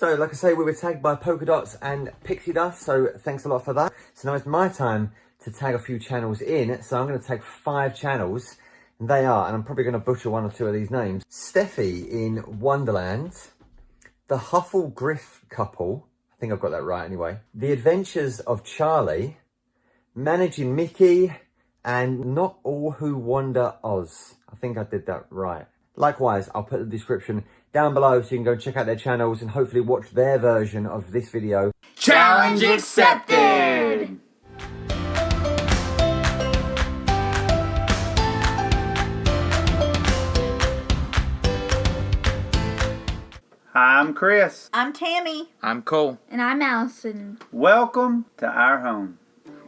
So, like I say, we were tagged by polka dots and pixie dust, so thanks a lot for that. So now it's my time to tag a few channels in. So I'm going to tag 5 channels, and they are, and I'm probably going to butcher 1 or 2 of these names. Steffi in Wonderland, the Huffle Griff couple, I think I've got that right anyway, The Adventures of Charlie, Managing Mickey, and Not All Who Wander Oz. I think I did that right. Likewise, I'll put the description down below so you can go check out their channels and hopefully watch their version of this video. Challenge accepted! Hi, I'm Chris. I'm Tammy. I'm Cole. And I'm Allison. Welcome to our home.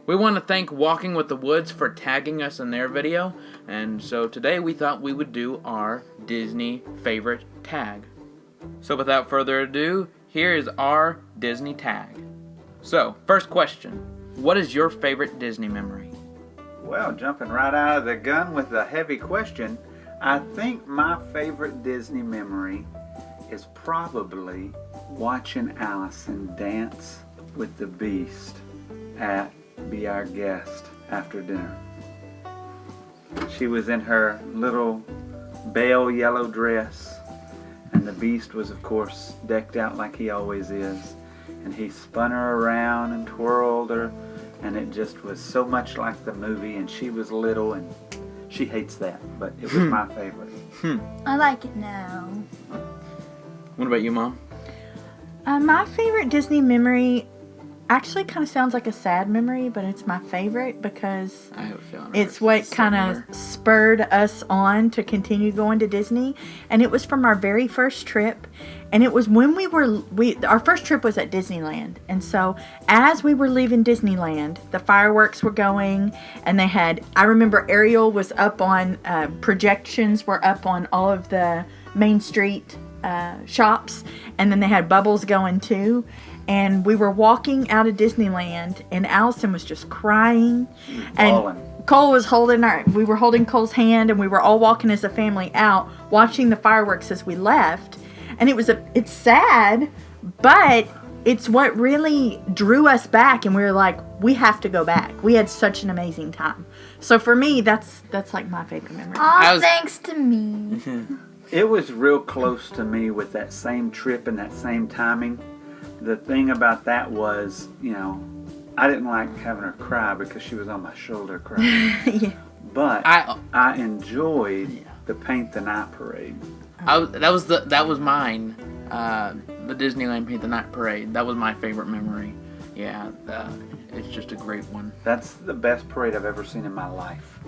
We want to thank Walking with the Woods for tagging us in their video, and so today we thought we would do our Disney favorite tag. So without further ado, here is our Disney tag. So, first question, what is your favorite Disney memory? Well, jumping right out of the gun with a heavy question, I think my favorite Disney memory is probably watching Allison dance with the Beast at Be Our Guest after dinner. She was in her little bale yellow dress, and the Beast was, of course, decked out like he always is, and he spun her around and twirled her, and it just was so much like the movie, and she was little, and she hates that, but it was my favorite. I like it now. What about you, Mom? My favorite Disney memory actually kind of sounds like a sad memory, but it's my favorite because I have a feeling it's what kind of spurred us on to continue going to Disney. And it was from our very first trip. And it was when our first trip was at Disneyland. And so as we were leaving Disneyland, the fireworks were going, and I remember Ariel was up on, projections were up on all of the Main Street shops, and then they had bubbles going too. And we were walking out of Disneyland, and Allison was just crying, and Cole was we were holding Cole's hand, and we were all walking as a family out, watching the fireworks as we left. And it's sad, but it's what really drew us back, and we were like, we have to go back. We had such an amazing time. So for me, that's like my favorite memory. Thanks to me. It was real close to me with that same trip and that same timing. The thing about that was, I didn't like having her cry because she was on my shoulder crying. Yeah. But I enjoyed the Paint the Night parade. That was mine. The Disneyland Paint the Night parade. That was my favorite memory. Yeah, it's just a great one. That's the best parade I've ever seen in my life.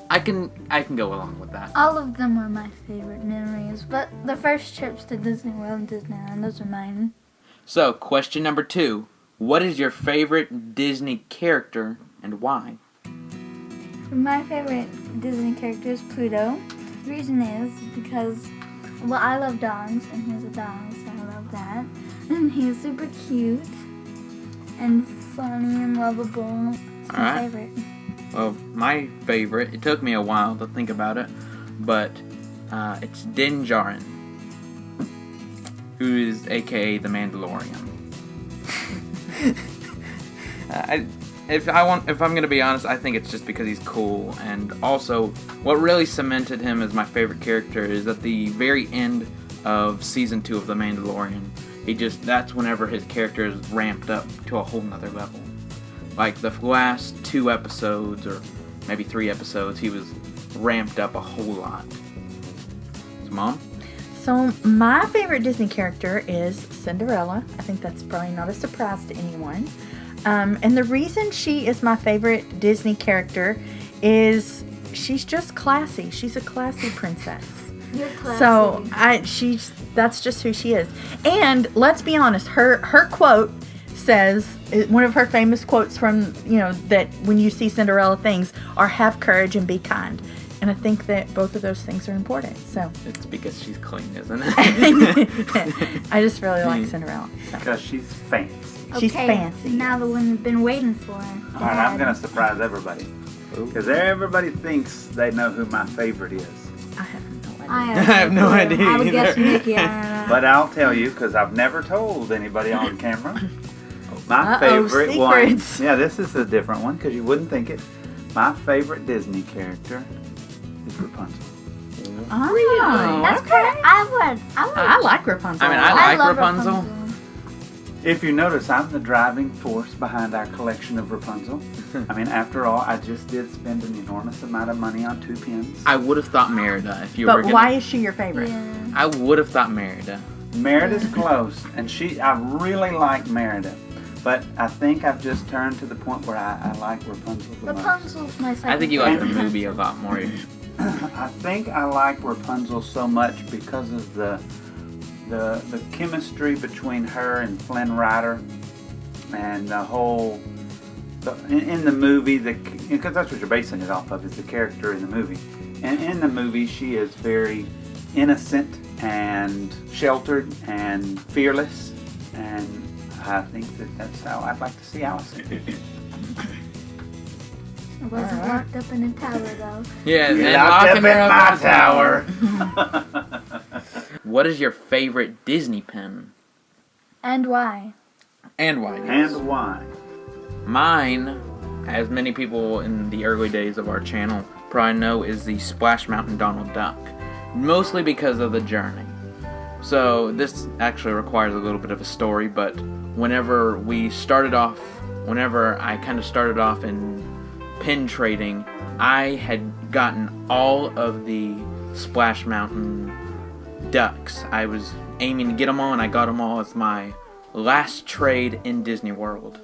I can go along with that. All of them are my favorite memories, but the first trips to Disney World and Disneyland, those are mine. So, question number 2. What is your favorite Disney character and why? My favorite Disney character is Pluto. The reason is because, well, I love dogs, and he's a dog, so I love that. And he's super cute and funny and lovable. It's my favorite. Well, my favorite, it took me a while to think about it, but it's Din Djarin, who is aka the Mandalorian. If I'm gonna be honest, I think it's just because he's cool, and also what really cemented him as my favorite character is at the very end of season 2 of The Mandalorian. That's whenever his character is ramped up to a whole nother level. Like the last 2 episodes, or maybe 3 episodes, he was ramped up a whole lot. Mom? So my favorite Disney character is Cinderella. I think that's probably not a surprise to anyone. And the reason she is my favorite Disney character is she's just classy. She's a classy princess. You're classy. So that's just who she is. And let's be honest, her quote says, one of her famous quotes from, that when you see Cinderella things are have courage and be kind. And I think that both of those things are important. So it's because she's clean, isn't it? I just really like Cinderella. Because she's fancy. She's fancy. Now the one we've been waiting for. All right, I'm going to surprise everybody. Because everybody thinks they know who my favorite is. I have no I have no idea I would guess either. Mickey. I don't know. But I'll tell you, because I've never told anybody on camera. My Uh-oh, favorite secrets. one. Yeah, this is a different one because you wouldn't think it. My favorite Disney character is Rapunzel. Oh, That's okay. correct. I I like Rapunzel. I mean, I like love Rapunzel. If you notice, I'm the driving force behind our collection of Rapunzel. I mean, after all, I just did spend an enormous amount of money on 2 pins. I would have thought Merida if you were But gonna. why is she your favorite? Yeah. I would have thought Merida. Merida's close, and I really like Merida. But I think I've just turned to the point where I like Rapunzel the most. Rapunzel's my second. I think you like the favorite. movie a lot more. I think I like Rapunzel so much because of the chemistry between her and Flynn Rider, and the whole in the movie, because that's what you're basing it off of, is the character in the movie. And in the movie, she is very innocent and sheltered and fearless, and I think that's how I'd like to see Allison. I wasn't locked up in a tower though. Yeah, You're and locked locking her up my in a tower. What is your favorite Disney pin? And why? And why? yes. And why? Mine, as many people in the early days of our channel probably know, is the Splash Mountain Donald Duck. Mostly because of the journey. So this actually requires a little bit of a story, but whenever I kind of started off in pin trading, I had gotten all of the Splash Mountain ducks. I was aiming to get them all, and I got them all as my last trade in Disney World.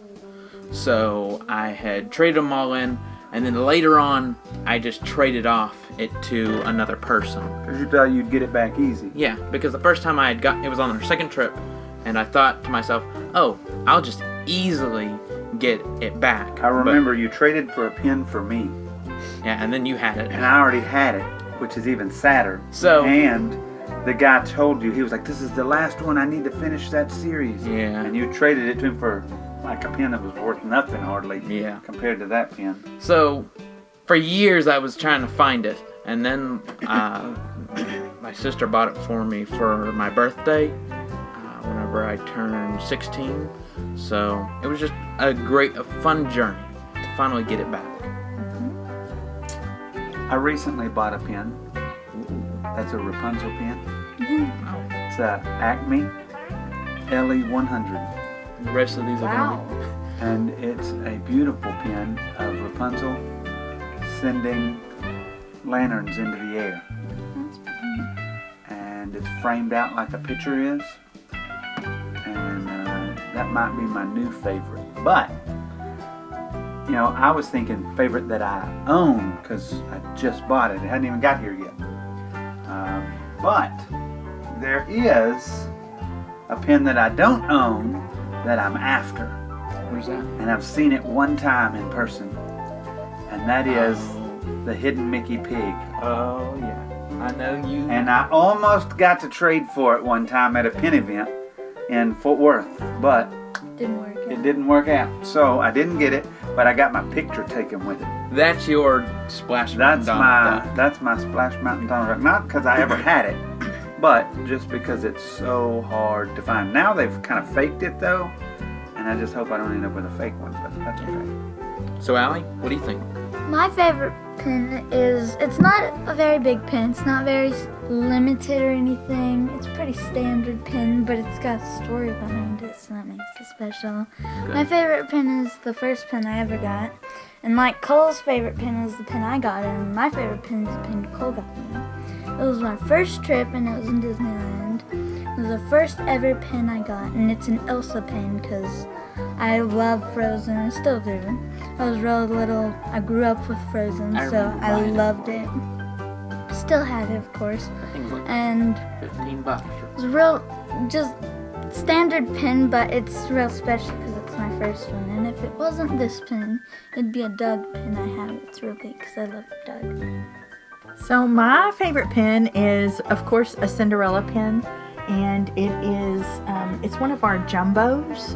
So I had traded them all in, and then later on, I just traded off it to another person. Because you thought you'd get it back easy. Yeah, because the first time it was on our second trip, and I thought to myself, oh, I'll just easily get it back. I remember you traded for a pin for me, Yeah, and then you had it. and I already had it, which is even sadder. So- and the guy told you, he was like, "This is the last one. I need to finish that series." Yeah. And you traded it to him for like a pin that was worth nothing hardly. Yeah. Compared to that pin. So, for years I was trying to find it, and then my sister bought it for me for my birthday whenever I turned 16. So it was just a fun journey to finally get it back. I recently bought a pin. That's a Rapunzel pin. It's a Acme LE100. The rest of these are Wow. gonna And it's a beautiful pin of Rapunzel sending lanterns into the air. And it's framed out like a picture is. And that might be my new favorite. But, you know, I was thinking favorite that I own because I just bought it. It hadn't even got here yet. But there is a pin that I don't own that I'm after. Where's that? And I've seen it one time in person, and that is the hidden Mickey pig. Oh yeah, I know you. And I almost got to trade for it one time at a pin event in Fort Worth, but Didn't work out. it didn't work out. So I didn't get it, but I got my picture taken with it. That's your Splash Mountain Donald Duck. That's my Splash Mountain Donald Duck. Not because I ever had it, but just because it's so hard to find. Now they've kind of faked it though, and I just hope I don't end up with a fake one, but that's okay. So Allie, what do you think? My favorite pin is, it's not a very big pin, it's not very limited or anything. It's a pretty standard pin, but it's got a story behind it, so that makes it special. My favorite pin is the first pin I ever got. And like Cole's favorite pin is the pin I got, and my favorite pin is the pin Cole got me. It was my first trip, and it was in Disneyland. It was the first ever pin I got, and it's an Elsa pin because I love Frozen, I still do. I was real little, I grew up with Frozen, I so remember I buying it. loved it. Still had it, of course. I think it was And $15. it was real, just standard pin, but it's real special because it's my first one. And if it wasn't this pin, it'd be a Doug pin I have. It's real big because I love Doug. So my favorite pin is, of course, a Cinderella pin, and it is it's one of our jumbos,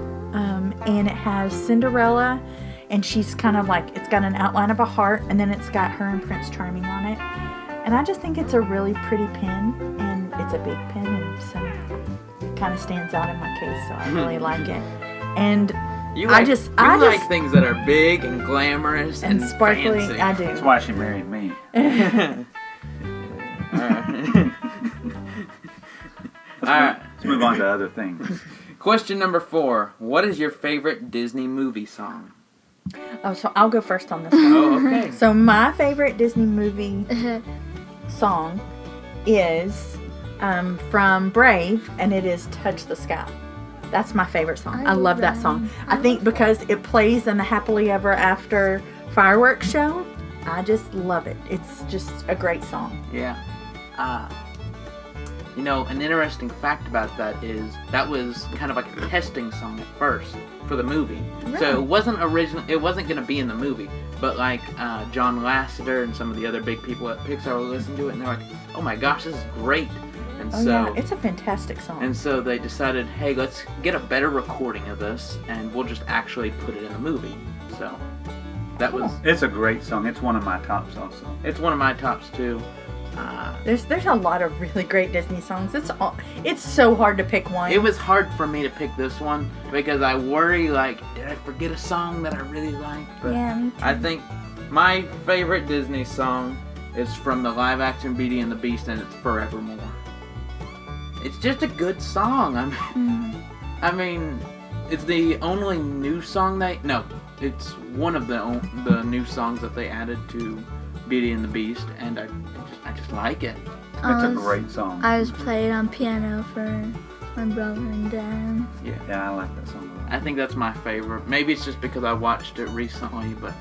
and it has Cinderella, and she's kind of like, it's got an outline of a heart, and then it's got her and Prince Charming on it, And I just think it's a really pretty pen, and it's a big pen, and so it kind of stands out in my case, so I really like it. And You I like, just things that are big and glamorous and sparkly. fancy. I do. That's why she married me. Alright. Let's move on to other things. Question number 4. What is your favorite Disney movie song? Oh, so I'll go first on this one. Oh, okay. So my favorite Disney movie song is from Brave, and it is Touch the Sky. That's my favorite song. I love that song. I think because it plays in the Happily Ever After fireworks show, I just love it. It's just a great song. Yeah. You know, an interesting fact about that is that was kind of like a testing song at first for the movie. Really? So it wasn't it wasn't going to be in the movie, but like John Lasseter and some of the other big people at Pixar would listen to it and they're like, "Oh my gosh, this is great." And Oh so yeah, it's a fantastic song. and so they decided, "Hey, let's get a better recording of this and we'll just actually put it in the movie." So that was It's a great song. It's one of my tops also. it's one of my tops too. There's a lot of really great Disney songs. It's so hard to pick one. It was hard for me to pick this one because I worry, like, did I forget a song that I really like? But Yeah, me too. I think my favorite Disney song is from the live action Beauty and the Beast, and it's Forevermore. It's just a good song. I mean, it's the only new song it's one of the new songs that they added to Beauty and the Beast, and I just like it. It's a great song. I was playing on piano for my brother and dad. Yeah, I like that song a lot. I think that's my favorite. Maybe it's just because I watched it recently, but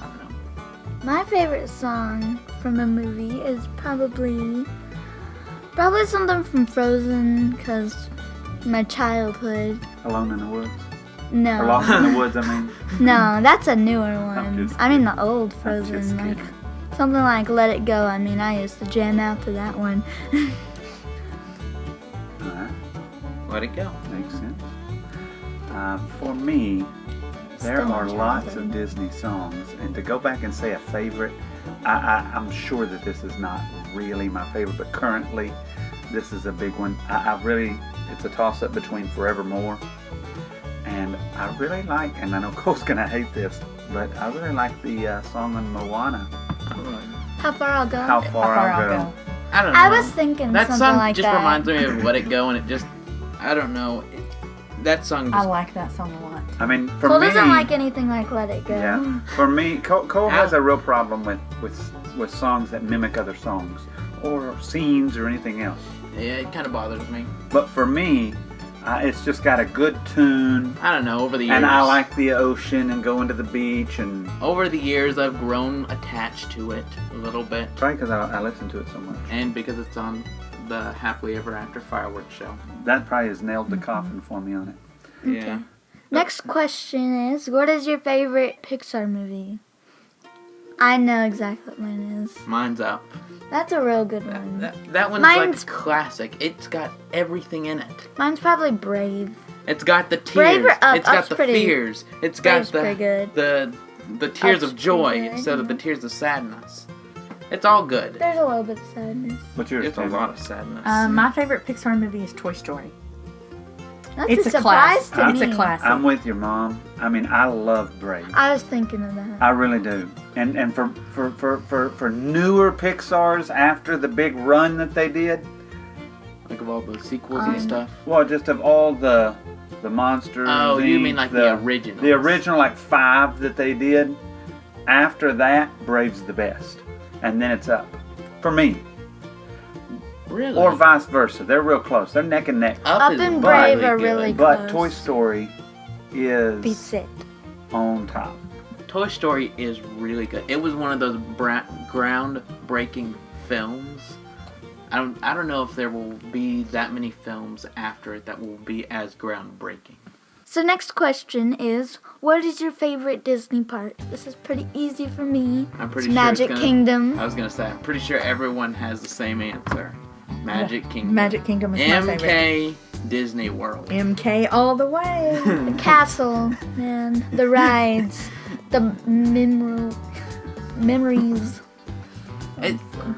I don't know. My favorite song from a movie is probably something from Frozen, because my childhood. Alone in the Woods. No. Or Lost in the Woods, I mean. No, that's a newer I'm one. just I mean the old just Frozen, like kidding. something like Let It Go. I mean, I used to jam out to that one. Alright, Let it go. makes sense. For me, there Still my are lots of childhood. Disney songs, and to go back and say a favorite, I'm sure that this is not really my favorite, but currently this is a big one. It's a toss-up between Forevermore, and I really like, and I know Cole's gonna hate this, but I really like the song on Moana, How Far I'll Go. How Far I'll Go. I don't know. I was thinking that something song like just that. reminds me of Let It Go, and it just, I don't know. That song I just, like that song a lot. I mean, for Cole me, doesn't like anything like Let It Go. yeah, for me, Cole has a real problem with songs that mimic other songs or scenes or anything else. yeah, it kind of bothers me. But for me, it's just got a good tune, I don't know, over the years. and I like the ocean and going to the beach, and Over the years, I've grown attached to it a little bit. probably because I listen to it so much. And because it's on the Happily Ever After fireworks show. That probably has nailed the coffin for me on it. Yeah. Next question is, what is your favorite Pixar movie? I know exactly what mine is. Mine's Up. That's a real good one. That one's Mine's- like classic. It's got everything in it. Mine's probably Brave. It's got the tears. Brave or Up? It's got Up's the pretty- fears. It's got Brave's pretty good. the tears Up's of joy pretty good, instead of the yeah. tears of sadness. It's all good. There's a little bit of sadness. What's yours? It's a Taylor? lot of sadness. My favorite Pixar movie is Toy Story. That's It's a a surprise class. to It's me. a classic. I'm with your mom. I mean, I love Brave. I was thinking of that. I really do. And for newer Pixars after the big run that they did, Think of all the sequels and stuff. well, just of all the monsters. Oh, you mean like the originals. The original, like 5 that they did. After that, Brave's the best, and then it's Up for me, Really? or vice versa. They're real close. They're neck and neck. Up is and really Brave are good. really But close. Toy Story is Beats it. on top. Toy Story is really good. It was one of those groundbreaking films. I don't know if there will be that many films after it that will be as groundbreaking. So next question is, what is your favorite Disney park? This is pretty easy for me. I'm pretty It's sure Magic it's gonna, Kingdom. I was gonna say, I'm pretty sure everyone has the same answer. Magic Kingdom. Magic Kingdom is my favorite. MK Disney World. MK all the way. The castle, man. The rides. The memories.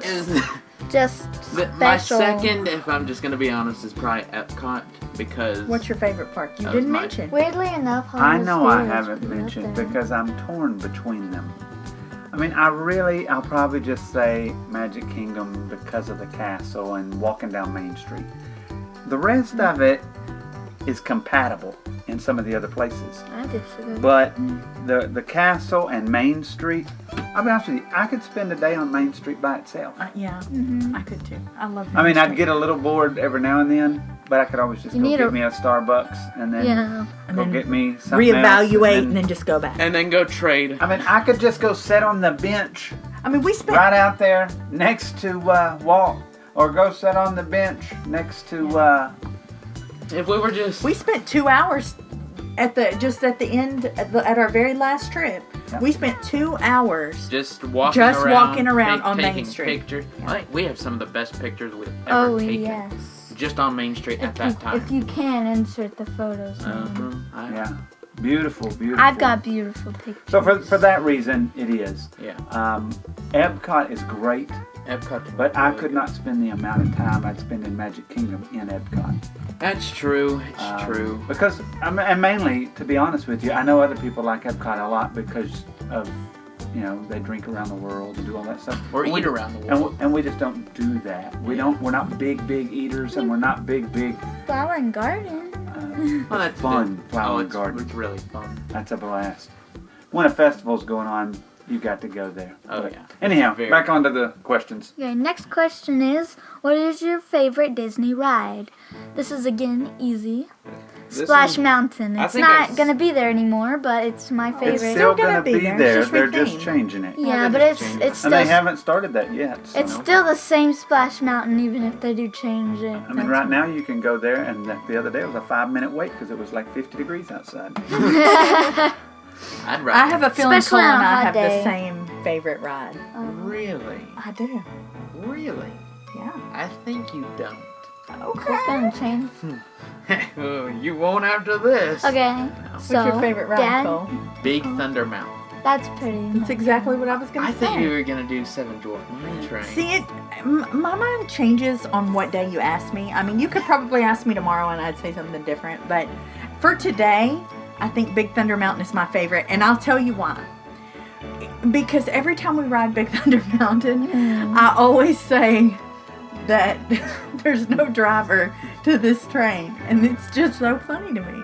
is Just my special. second, if I'm just gonna be honest, is probably Epcot because What's your favorite park? You That didn't was my- mention. Weirdly enough, I Hollywood know I Studios haven't put it up mentioned there. because I'm torn between them. I mean, I'll probably just say Magic Kingdom because of the castle and walking down Main Street. The rest of it is compatible in some of the other places. I disagree. But the castle and Main Street, I'll be honest with you, I could spend a day on Main Street by itself. Yeah, I could too. I love. I mean, Main I'd Street. get a little bored every now and then, but I could always just You go need get a- me a Starbucks and then Yeah. And go then get me something else. reevaluate and and then just go back. and then go trade. I mean, I could just go sit on the bench I mean, we spent. right out there next to Walt, or go sit on the bench next to. If we were just We spent 2 hours at the end at our very last trip. Yeah. We spent 2 hours. just walking around on Main taking Street. pictures. Like, we have some of the best pictures we've ever Oh taken. yes. Just on Main Street at that time. If you can insert the photos. in. Yeah, beautiful, beautiful. I've got beautiful pictures. So for that reason, it is. Yeah. Epcot is great, Epcot's but I really could good. not spend the amount of time I'd spend in Magic Kingdom in Epcot. That's true. It's true. Because, and mainly, to be honest with you, I know other people like Epcot a lot because of, they drink around the world and do all that stuff. Or We- eat around the world. And we just don't do that. We're not big eaters, and we're not big. Flower and garden. Well, that's fun, good. flower it's, garden. It's really fun. That's a blast. When a festival's going on, you got to go there. Oh, But yeah. Anyhow, Very- back onto the questions. Okay, next question is, what is your favorite Disney ride? This is again easy. This Splash is- Mountain. I It's think not it's- gonna be there anymore, but it's my favorite. It's still still gonna going to be be there. there. It's just They're just rethemed. changing it. yeah, they're but just it's changing it's And still they haven't started that yet. So. it's still the same Splash Mountain, even if they do change it. I mean, right now you can go there, and the other day it was a 5-minute wait because it was like 50 degrees outside. I'd rather. I have a feeling Especially Cole on and a I hot have day. the same favorite ride. Really? I do. Really? Yeah. I think you don't. It's gonna change. Oh, you won't after this. Okay, What's so your favorite ride, Dad, Cole? Big Thunder Mountain. that's pretty. That's exactly what I was going I to say. think you were gonna do Seven Dwarf Mine Train. See, my mind changes on what day you ask me. I mean, you could probably ask me tomorrow and I'd say something different. But for today, I think Big Thunder Mountain is my favorite. And I'll tell you why. Because every time we ride Big Thunder Mountain, I always say that there's no driver to this train. And it's just so funny to me.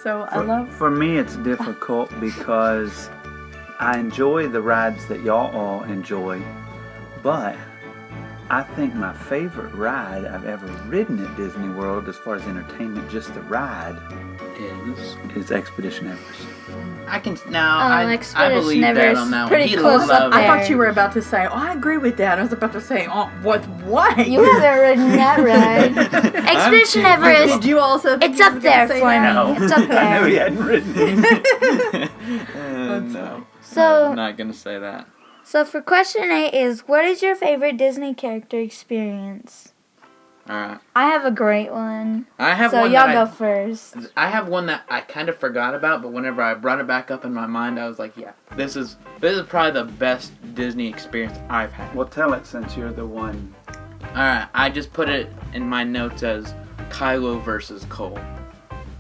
So I love... For me, it's difficult because I enjoy the rides that y'all all enjoy, but I think my favorite ride I've ever ridden at Disney World, as far as entertainment, just the ride, is Expedition Everest. I can now. I Expedition believe that Everest on that one. pretty He close loved up it. I there. thought you were about to say, oh, I agree with that. I was about to say, oh, what? You haven't ridden that ride. Expedition Everest. Did you also think It's you up was gonna there say for that? me. It's up I knew he there. hadn't ridden it. No, So, I'm not gonna say that. so for question 8 is, what is your favorite Disney character experience? All right, I have a great one. I have So one y'all that go first. I have one that I kind of forgot about, but whenever I brought it back up in my mind, I was like, yeah, this is probably the best Disney experience I've had. Well, tell it since you're the one. All right, I just put it in my notes as Kylo versus Cole.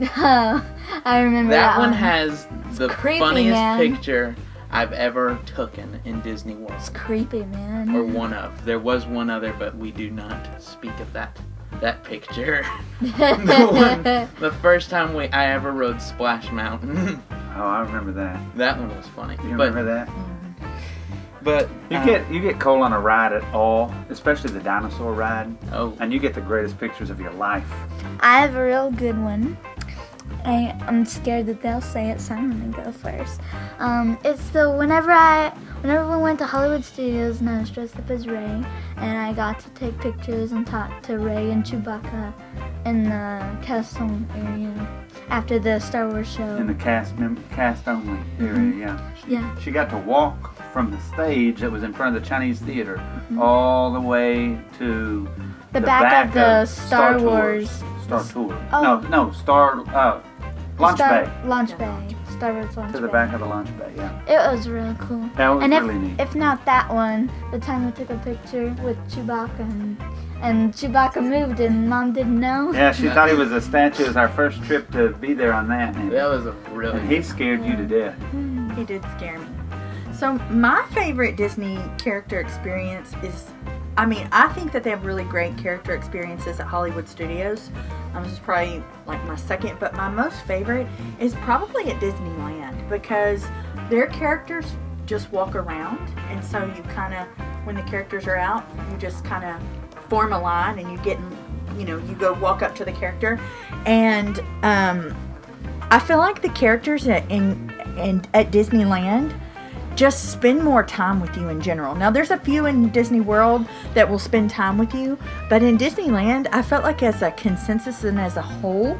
I remember That one one. has the creepy, funniest man. picture I've ever taken in Disney World. It's creepy, man. Or one of. There was one other, but we do not speak of that picture. The first time I ever rode Splash Mountain. Oh, I remember that. That one was funny. You remember that? But You get Cole on a ride at all, especially the dinosaur ride, oh, and you get the greatest pictures of your life. I have a real good one. I'm scared that they'll say it, so I'm gonna go first. It's the whenever we went to Hollywood Studios and I was dressed up as Ray, and I got to take pictures and talk to Ray and Chewbacca in the castle area after the Star Wars show. In the cast only area, Yeah. She got to walk from the stage that was in front of the Chinese theater all the way to The back of the Star Tours. Wars. Star Tour. Oh. No, Star Launch Bay. Launch Bay. Star Wars launch To the bay. back of the lunch bay, yeah. It was really cool. That was And really neat. if not that one, the time we took a picture with Chewbacca and Chewbacca moved and Mom didn't know. Yeah, she thought he was a statue. It was our first trip to be there on that. And, That was a really. and he scared you to death. He did scare me. So my favorite Disney character experience is, I think that they have really great character experiences at Hollywood Studios. This is probably like my second, but my most favorite is probably at Disneyland because their characters just walk around, and so you kind of, when the characters are out, you just kind of form a line and you get in, you go walk up to the character, and I feel like the characters at Disneyland just spend more time with you in general. Now, there's a few in Disney World that will spend time with you, but in Disneyland, I felt like as a consensus and as a whole,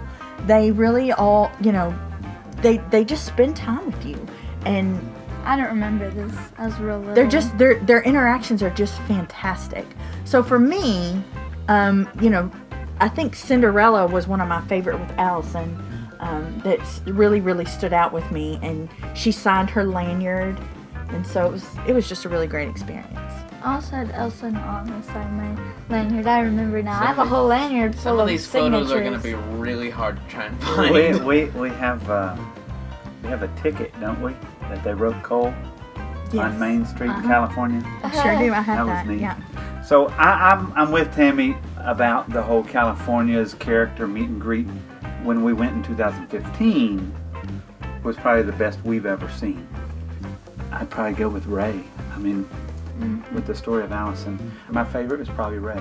they really all, they just spend time with you. And I don't remember this. I was real little. they're just, their interactions are just fantastic. So for me, I think Cinderella was one of my favorite with Allison. That's really, really stood out with me, and she signed her lanyard, and so it was just a really great experience. I also had Elsa and Anna sign my lanyard. I remember now. I have a whole lanyard full Some of these signatures. photos are going to be really hard to try and find. We have a ticket, don't we? That they wrote Cole on Main Street in California. I sure do. I have That was that. neat. Yeah. So I'm with Tammy about the whole California's character meet and greet. When we went in 2015, was probably the best we've ever seen. I'd probably go with Ray. With the story of Allison, my favorite was probably Ray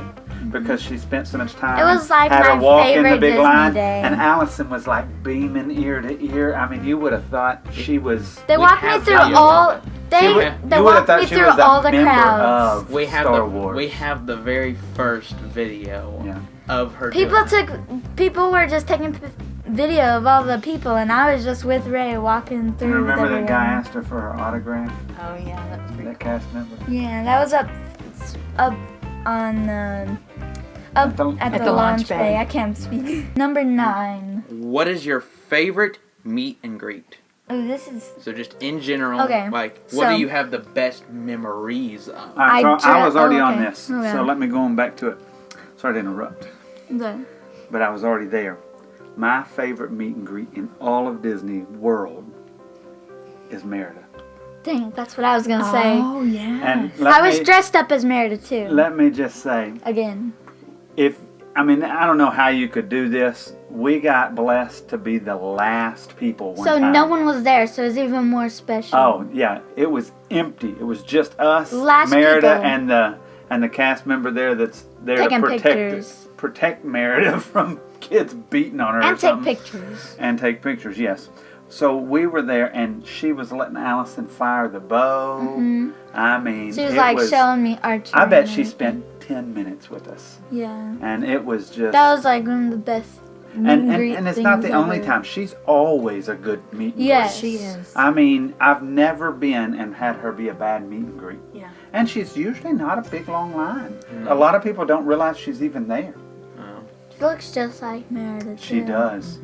because she spent so much time. It was like had her my walk in the favorite big Disney line, day. and Allison was like beaming ear to ear. You would have thought she was. They We walked me have through videos all. of it. They you would have walked thought me she through was a all the member crowds. of We have Star Wars. We have the very first video Yeah. of her. People were just taking video of all the people, and I was just with Ray walking through. You remember with that guy everyone. asked her for her autograph? Oh yeah, that was pretty. That cast member. Yeah, that was up on At at the the launch launch bay. bay. I can't speak. Number 9. What is your favorite meet and greet? Oh, this is. So just in general, Okay, what so- do you have the best memories of? All right, so I was already on this, Okay. so let me go on back to it. Sorry to interrupt, The, but I was already there. My favorite meet and greet in all of Disney World is Merida. dang, that's what I was gonna say. Oh yeah. And I was dressed up as Merida too. let me just say, Again. I don't know how you could do this. We got blessed to be the last people one So time. no one was there, so it was even more special. Oh yeah, it was empty. It was just us, Last Merida, people. and the cast member there that's there Taking to pictures. protect Merida from kids beating on her or And take something. pictures. And take pictures, yes. So we were there, and she was letting Allison fire the bow. She was it like showing me archery. I bet and she everything. spent 10 minutes with us, Yeah. and it was just. That was like one of the best meet and greet and it's not the things only ever. time. She's always a good meet and greet. Yes. She is. I've never been and had her be a bad meet and greet. Yeah. And she's usually not a big long line. A lot of people don't realize she's even there. She looks just like Merida. She too. does.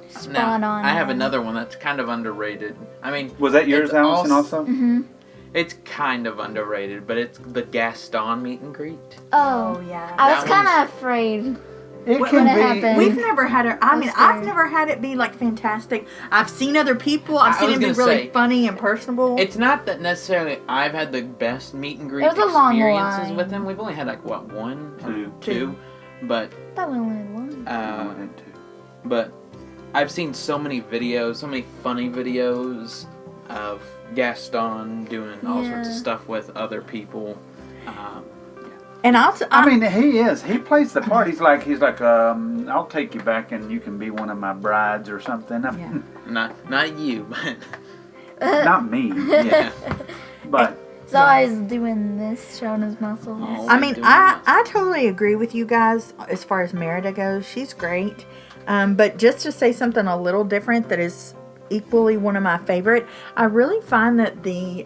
Spot Now, on. I have yeah. another one that's kind of underrated. Was that yours, It's Allison, also- also? Mm-hmm. It's kind of underrated, but it's the Gaston meet and greet. Oh, yeah. I was That kind one's- of afraid. It When can it be. happened. We've never had it. I'm I've scared. never had it be like fantastic. I've seen other people. I've I seen was it be gonna really say, funny and personable. It's not that necessarily I've had the best meet and greet It was a long experiences line. with them. We've only had like what, one, Two. but I thought we only had one. I did too. but I've seen so many videos, so many funny videos of Gaston doing all sorts of Yeah. stuff with other people. and He plays the part. He's like, I'll take you back and you can be one of my brides or something. Not you, but Not me. yeah. But He's always doing this, showing his muscles. Oh. I totally agree with you guys as far as Merida goes. She's great. But just to say something a little different that is equally one of my favorite, I really find that the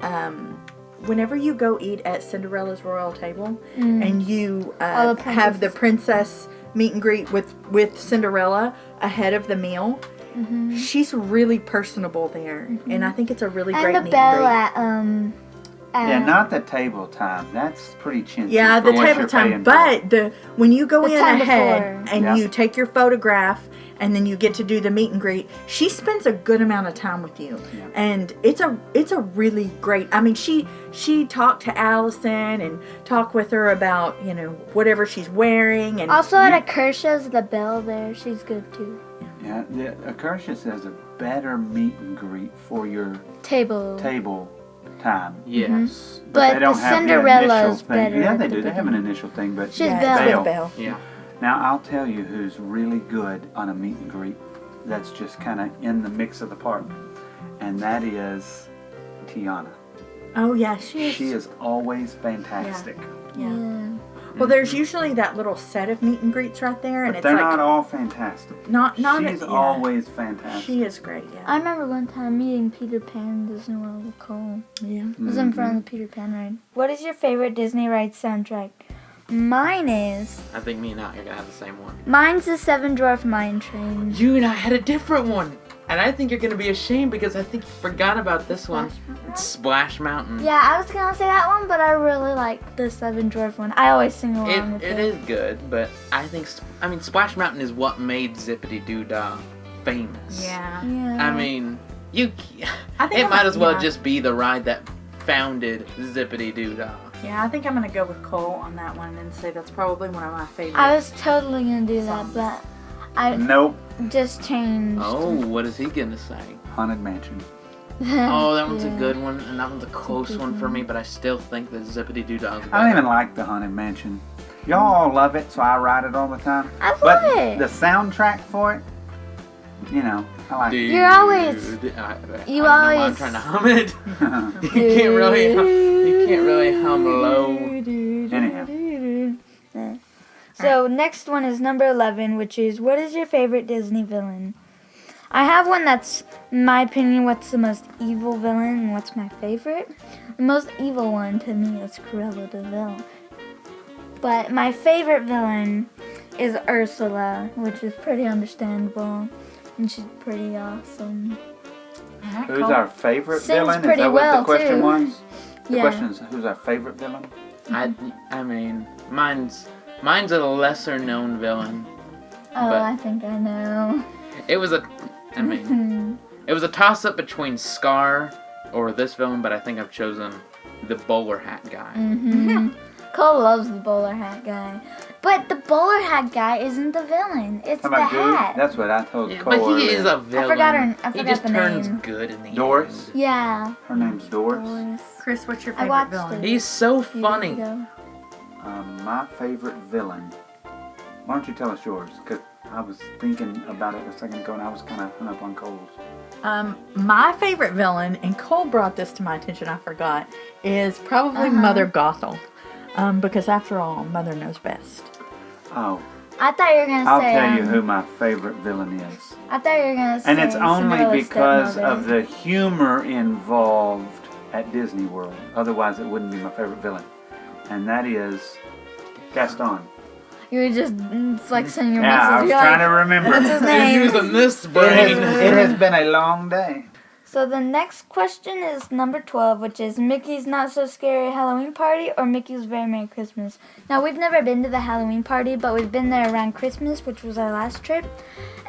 whenever you go eat at Cinderella's royal table and you All the have the princesses. princess meet and greet with Cinderella ahead of the meal, She's really personable there, and I think it's a really great And meet the bell and greet. at Yeah, not the table time. That's pretty chintzy. Yeah, for the what table you're time. paying But when you go The in time ahead before. and Yeah. you take your photograph and then you get to do the meet and greet, she spends a good amount of time with you, Yeah. and it's a really great. I mean, she talked to Allison and talked with her about whatever she's wearing, and Also at Acacia's, the bell there, she's good too. Yeah, the Acacia's has a better meet and greet for your Table. table time. Yes. But they don't the have Cinderella's the initial thing. better Yeah, at they the do. They have an beginning. initial thing, but She's yeah, bell. it's with Bell. Bell. Yeah. Now I'll tell you who's really good on a meet and greet. That's just kind of in the mix of the park, and that is Tiana. Oh yeah, she She is always fantastic. Yeah. Yeah. Well, there's usually that little set of meet and greets right there, and But it's they're like not all fantastic. not She's yeah. always fantastic. She is great. Yeah. I remember one time meeting Peter Pan in Disney World with Cole. Yeah. It was in front of the Peter Pan ride. What is your favorite Disney ride soundtrack? Mine's I think me and I are gonna have the same one. the Seven Dwarf Mine Train. You and I had a different one, and I think you're gonna be ashamed because I think you forgot about this one. It's Splash Mountain. Yeah, I was gonna say that one, but I really like the Seven Dwarf one. I always sing along with It is good, but I think Splash Mountain is what made Zippity Doo Dah famous. Yeah. Yeah. I mean, I think it might as well yeah. just be the ride that founded Zippity Doo Dah. Yeah, I think I'm gonna go with Cole on that one and say that's probably one of my favorites. I was totally gonna do that, but I Nope. just changed. Oh, what is he gonna say? Haunted Mansion. Oh, that one's Yeah. a good one, and that one's a close one for me, but I still think that Zippity Doo Dah is I don't even better. like the Haunted Mansion. Y'all all love it, so I ride it all the time. I love But it. the soundtrack for it, I like it. You're always- I don't you know why I'm always- trying to hum it. You can't really hum low. Anyhow. So next one is number 11, which is, what is your favorite Disney villain? I have one that's, in my opinion, what's the most evil villain and what's my favorite. The most evil one to me is Cruella de Vil. But my favorite villain is Ursula, which is pretty understandable, and she's pretty awesome. Alright, Who's Cole. our favorite Sings villain? Is pretty that what well, the question too. was? The Yeah. question is, who's our favorite villain? I mean, mine's a lesser known villain. Oh, But- I think I know. It was a toss up between Scar or this villain, but I think I've chosen the bowler hat guy. Mm-hmm. Cole loves the bowler hat guy. But the bowler hat guy isn't the villain. It's How the about Goose? hat. That's what I told Yeah, Cole but he earlier. is a villain. I he forgot just the turns name. good in the Doris? end. Yeah. Her name's Doris. Doris. Chris, what's your I favorite watched villain? it. He's so A few days funny. ago. My favorite villain. Why don't you tell us yours? Because I was thinking about it a second ago and I was kind of hung up on Cole's. My favorite villain, and Cole brought this to my attention, I forgot, is probably Mother Gothel. Because after all, Mother knows best. Oh, I thought you were gonna I'll say. tell you who my favorite villain is. I thought you were gonna say. And it's only Cinderella's because stepmother. of the humor involved at Disney World. Otherwise, it wouldn't be my favorite villain. And that is Gaston. You were just flexing your Yeah, I muscles. was You're trying to like, remember. what's his You're name? using this It brain. has been a long day. So the next question is number 12, which is Mickey's Not So Scary Halloween Party or Mickey's Very Merry Christmas. Now, we've never been to the Halloween party, but we've been there around Christmas, which was our last trip.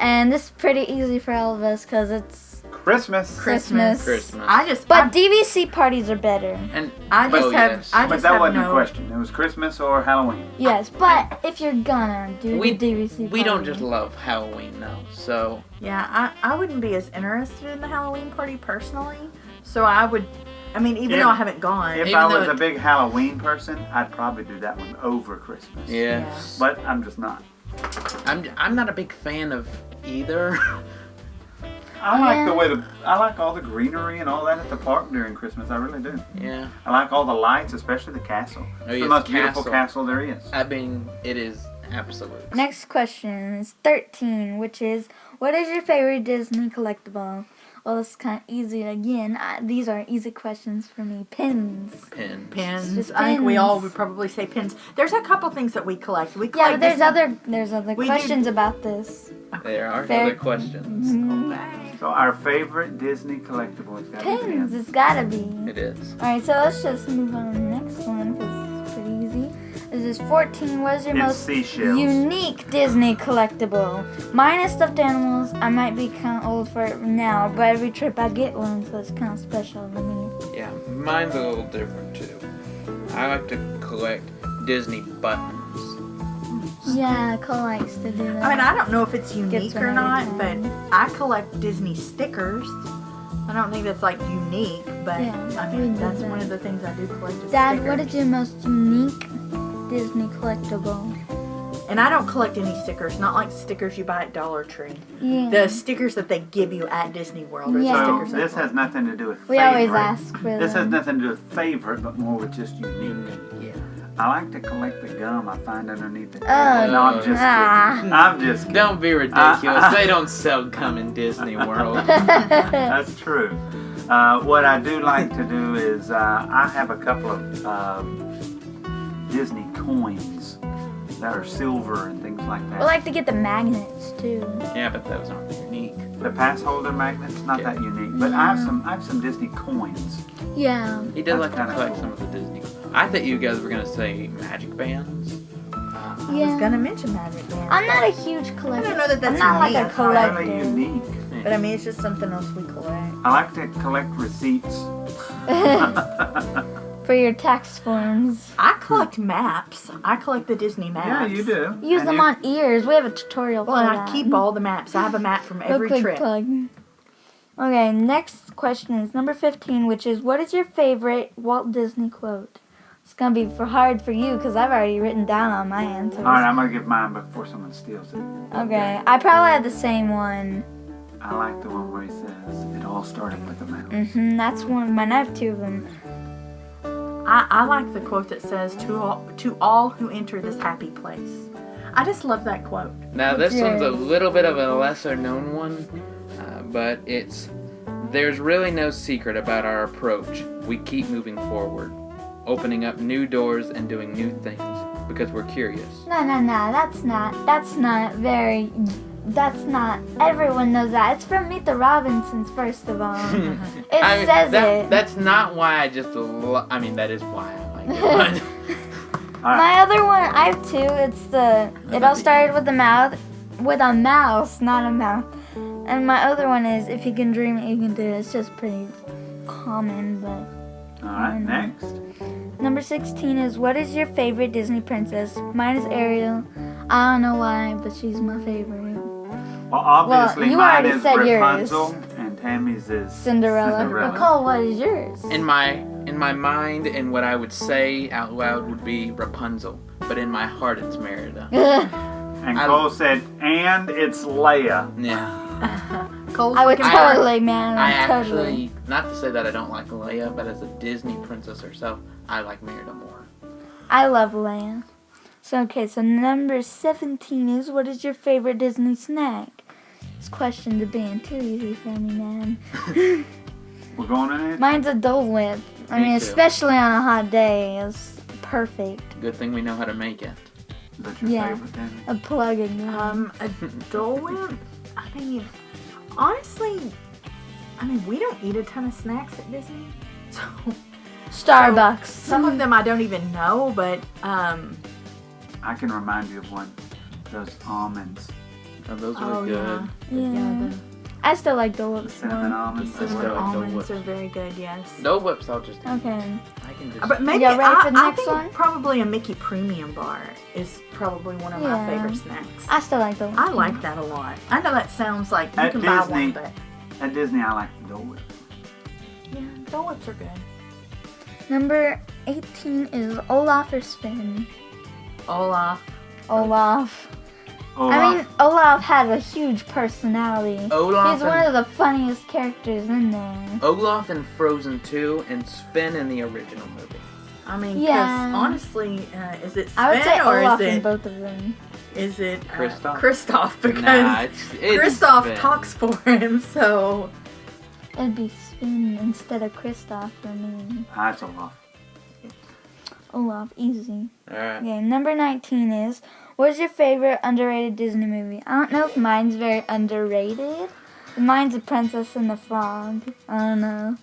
And this is pretty easy for all of us because it's Christmas. Christmas. Christmas. But DVC parties are better. And I just have. yes. I But just that have wasn't no. a question. It was Christmas or Halloween. Yes, but if you're gonna do we the DVC party. we don't just love Halloween though, so Yeah, I wouldn't be as interested in the Halloween party personally. So I would. I mean, even If- though I haven't gone. If Even I though was it- a big Halloween person, I'd probably do that one over Christmas. yes. But I'm just not. I'm not a big fan of either. I like Yeah. the way I like all the greenery and all that at the park during Christmas. I really do. Yeah. I like all the lights, especially the castle. Oh, It's yes, the most the beautiful castle. castle there is. I mean, it is absolute. Next question is 13, which is, what is your favorite Disney collectible? Well, it's kind of easy again. These are easy questions for me. Pins. Pins. Pins. Just I think we all pins. would probably say pins. There's a couple things that we collect. We Yeah, collect. but there's Disney- other We do- questions about this. There are Fair. other questions. Go back. So our favorite Disney collectible has got to be Pins, pins. it's gotta be. It is. Alright, so let's just move on to the next one because it's pretty easy. This is 14. What is your It's most seashells. unique Disney collectible? Mine is stuffed animals. I might be kind of old for it now, but every trip I get one, so it's kind of special to me. Yeah, mine's a little different too. I like to collect Disney buttons. Yeah, Cole likes to do that. I mean, I don't know if it's unique Gets one or every not, but time. I collect Disney stickers. I don't think that's like unique, but Yeah, I we mean, do that's that. one of the things I do collect is Dad, stickers. what is your most unique Disney collectible? And I don't collect any stickers, not like stickers you buy at Dollar Tree. Yeah. The stickers that they give you at Disney World are Yeah. the So stickers I this has collect. nothing to do with We favorite. always ask for This has them. nothing to do with favorite, but more with just unique. Yeah. I like to collect the gum I find underneath the table. Oh, No, I'm just ah. kidding. I'm just kidding. Don't be ridiculous. They don't sell gum in Disney World. That's true. What I do like to do is I have a couple of Disney coins that are silver and things like that. We like to get the magnets too. Yeah, but those aren't unique. The pass holder magnets, not that unique, but I have some Disney coins. Yeah. He does That's like to kinda collect cool. some of the Disney. I thought you guys were gonna say magic bands. I Yeah. was gonna mention Magic Band. I'm not a huge collector. I don't know that that's I'm not unique. like a It's not really collector. unique. But I mean, it's just something else we collect. I like to collect receipts. For your tax forms. I collect maps. I collect the Disney maps. Yeah, you do. Use And them you- on ears. We have a tutorial Well, for and that. I keep all the maps. I have a map from Real every quick trip. plug. Okay, next question is number 15, which is what is your favorite Walt Disney quote? It's gonna be hard for you because I've already written down all my answers. All right, I'm gonna give mine before someone steals it. Okay, I probably have the same one. I like the one where he says, "It all started with a mouse." That's one of mine. I have two of them. I like the quote that says, to all who enter this happy place. I just love that quote. Now this one's a Yours? little bit of a lesser known one, but it's there's really no secret about our approach. We keep moving forward, opening up new doors and doing new things because we're curious. No, that's not very, that's not, everyone knows that. It's from Meet the Robinsons, first of all. It I mean, says it. That's not why I just. I mean, that is why I like it. My other one, I have two. It all started with a mouse, not a mouth. And my other one is, if you can dream it, you can do it. It's just pretty common, but. All right, next. Number 16 is, what is your favorite Disney princess? Mine is Ariel. I don't know why, but she's my favorite. Well, obviously you mine already is said yours. Rapunzel, and Tammy's is Cinderella. Cinderella. Nicole, what is yours? in my mind, and what I would say out loud would be Rapunzel, but in my heart it's Merida. And Cole said, "And it's Leia." Yeah. Cole's I would looking totally, man. I Totally. actually, not to say that I don't like Leia, but as a Disney princess herself, I like Merida more. I love Leia. So number 17 is, what is your favorite Disney snack? This question's being too easy for me, man. We're going in it. Mine's a Dole Whip. I Me mean, too. especially on a hot day, it's perfect. Good thing we know how to make it. Is that your Yeah. favorite, Tammy? A plug in. A Dole Whip? I mean, honestly, we don't eat a ton of snacks at Disney. So Starbucks. some of them I don't even know, but I can remind you of one. Those almonds, Oh, those were good. Yeah. I still like Dole the Whips cinnamon more. almonds. I still cinnamon like Dole almonds Whips. are very good. Yes. Dole Whips, I'll just. Okay. I can just. But maybe y'all ready for the I next think one? probably a Mickey Premium Bar is probably one of Yeah. my favorite snacks. I still like Dole Whips. I like that a lot. I know that sounds like you At can buy Disney. one, but At Disney, I like the Dole Whip. yeah, Dole Whips are good. Number 18 is Olaf or Sven? Olaf. Olaf. Olaf. I mean, Olaf had a huge personality. Olaf He's one of the funniest characters in there. Olaf in Frozen 2 and Sven in the original movie. I mean, 'cause Yeah. honestly, is it Sven I would say or Olaf is in it both of them. Kristoff? Kristoff? Because Nah, it's Kristoff Sven. talks for him, so It'd be Sven instead of Kristoff for me. That's Olaf. Olaf, easy. Alright. Okay, number 19 is, what is your favorite underrated Disney movie? I don't know if mine's very underrated, Mine's a Princess and the Frog. I don't know.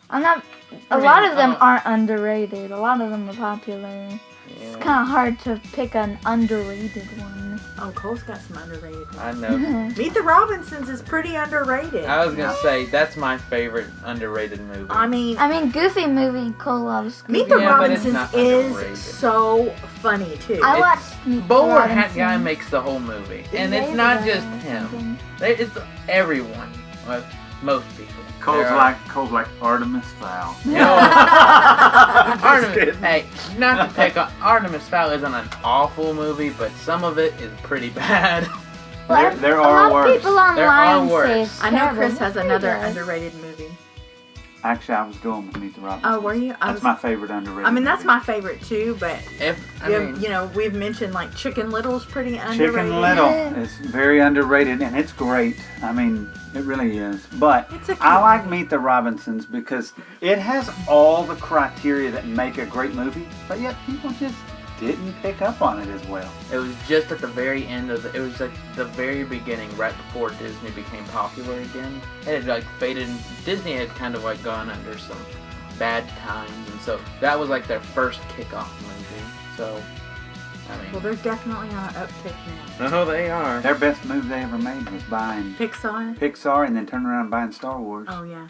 I'm not. A lot of them aren't underrated. A lot of them are popular. It's kind of hard to pick an underrated one. Oh, Cole's got some underrated ones. I know. Meet the Robinsons is pretty underrated. I was gonna say that's my favorite underrated movie. I mean, Goofy movie. Cole loves Goofy. Meet the Yeah, but it's Robinsons not underrated. is so funny too. I watched Meet the Bowler Hat Robinsons. Guy makes the whole movie, and it's Maybe not that just or him. something. It's everyone. Well, most people. Cole's There are- like Artemis Fowl. No. Artemis, kidding. hey, not to pick on Artemis Fowl isn't an awful movie, but some of it is pretty bad. Well, There a are lot worse. of people online There are say worse. it's I know terrible. Chris has It's another pretty good. underrated movie. Actually, I was going with Meet the Robinsons. Oh, were you? That's my favorite underrated. I mean, that's movie. my favorite too, but I mean, we've mentioned like Chicken Little's pretty underrated. Chicken Little is very underrated, and it's great. I mean, it really is. But It's a cute I like Meet the Robinsons because it has all the criteria that make a great movie, but yet people just didn't pick up on it as well. it was just at the very end of it was like the very beginning, right before Disney became popular again. It had like faded. Disney had kind of like gone under some bad times, and so that was like their first kickoff movie. So, I mean, Well, they're definitely on an uptick now. oh, they are. Their best move they ever made was buying Pixar. Pixar and then turning around and buying Star Wars Oh yeah.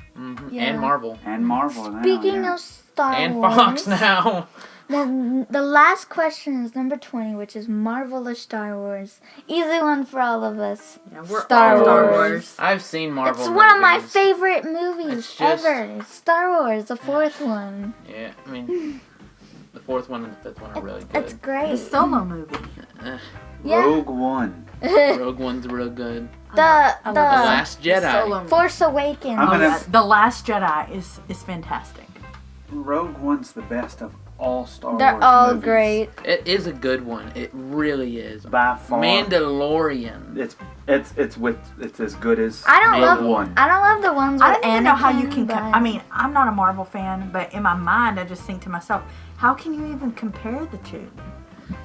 Yeah. And Marvel. and Marvel. Now, Speaking yeah. of Star And Wars, Fox now. the last question is number 20, which is Marvel or Star Wars. Easy one for all of us. Yeah, we're Star all Star Wars. Wars. I've seen Marvel. It's one of my movies. favorite movies It's just- ever. Star Wars, the fourth one. Yeah, I mean, the fourth one and the fifth one are really good. It's The great. solo movie. Yeah. Rogue One. Rogue One's real good. The I The love Last the Jedi. solo movie. Force Awakens. I'm Oh, gonna- yeah. The Last Jedi is fantastic. Rogue One's the best of all Star They're Wars all movies. great. It is a good one. It really is. By far. Mandalorian. It's as good as I don't Rogue love One. I don't love the ones with I don't even know how you Anakin, can. but- I mean, I'm not a Marvel fan, but in my mind, I just think to myself, how can you even compare the two?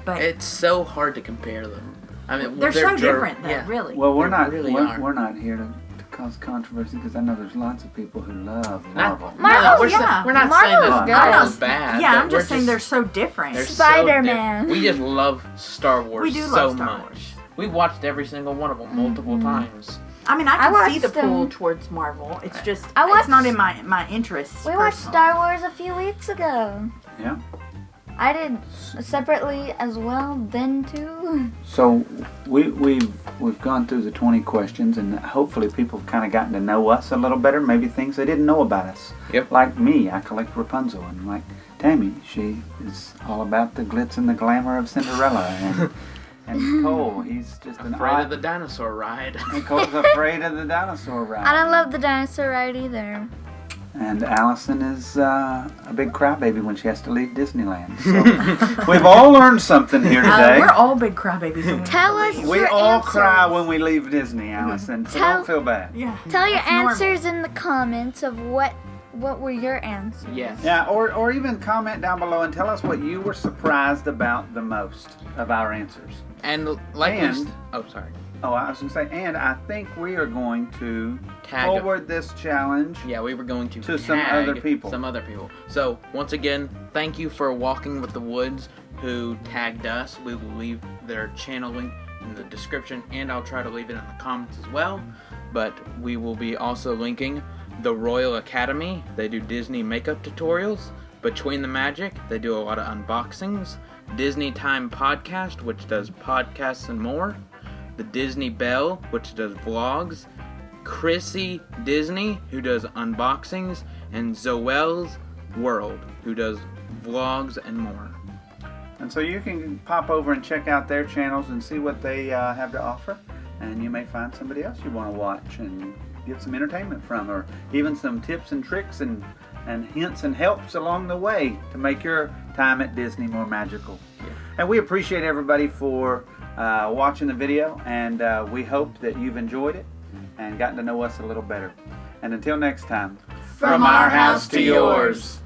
But It's so hard to compare them. I mean, they're so dir- different, though. yeah. Really. Well, we're They not really we're, are. we're not here to cause controversy because I know there's lots of people who love Not- Marvel. Marvel, we're, yeah. we're not Marvel's saying that good. Marvel's bad. yeah, but I'm we're just saying they're so different. they're so Spider-Man. different. We just love Star Wars We do so love Star much. Wars. We've watched every single one of them multiple times. I mean, I I can see the watched them. pull towards Marvel. It's just I watched- it's not in my interests. We watched personally. Star Wars a few weeks ago. Yeah. I did separately as well, then too. So we've gone through the 20 questions, and hopefully people have kind of gotten to know us a little better. Maybe things they didn't know about us. Yep. Like me, I collect Rapunzel, and like Tammy, she is all about the glitz and the glamour of Cinderella, and Cole, he's just an Afraid of the dinosaur ride. And Cole's afraid of the dinosaur ride. I don't love the dinosaur ride either. And Allison is a big crybaby when she has to leave Disneyland. So we've all learned something here today. We're all big crybabies. when we Tell us leave. We your all answers. cry when we leave Disney, Allison. So Tell- don't feel bad. Yeah. Tell your That's normal. answers in the comments of what were your answers. Yes. Yeah, or even comment down below and tell us what you were surprised about the most of our answers. And like we And- oh, sorry. Oh, I was going to say, and I think we are going to Tag- forward this challenge. Yeah, we were going to To some tag other people. Some other people. So once again, thank you for Walking with the Woods who tagged us. We will leave their channel link in the description, and I'll try to leave it in the comments as well. But we will be also linking the Royal Academy. They do Disney makeup tutorials. Between the Magic, they do a lot of unboxings. Disney Time Podcast, which does podcasts and more. The Disney Bell, which does vlogs. Chrissy Disney, who does unboxings, and Zoel's World, who does vlogs and more. And so you can pop over and check out their channels and see what they have to offer. And you may find somebody else you want to watch and get some entertainment from, or even some tips and tricks and hints and helps along the way to make your time at Disney more magical. And we appreciate everybody for watching the video, and we hope that you've enjoyed it and gotten to know us a little better. And until next time, From our house to yours.